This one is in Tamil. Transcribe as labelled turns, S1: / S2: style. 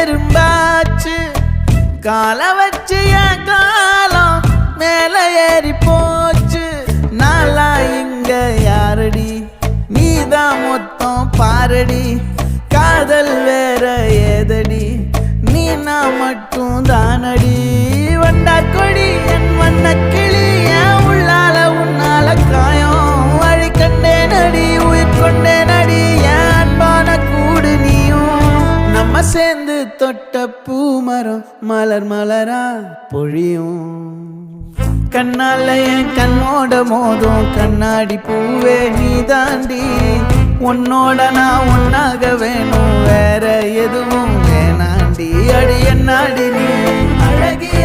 S1: எறும்பாச்சு கால வச்சு என் காலம் மேல ஏறி போச்சு நாளா இங்க யாரடி நீதான் மொத்தம் பாரடி காதல் வேற ஏதடி நீ நான் மட்டும் தானடி வண்டா கொடி என் வண்ண கிளி என் உள்ளால உன்னால காயம் வழி கண்டே நடி உயிர் கொண்டே நடி என் அன்பான கூடு நீயும் நம்ம சேர்ந்து தொட்ட பூமரம் மலர் மலரா பொழியும் கண்ணால என் கண்ணோட மோதும் கண்ணாடி பூவே நீ தாண்டி உன்னோட நான் ஒன்னாக வேணும் வேற எதுவும் வேணாண்டி அடி என்னாடி நீ அழகிய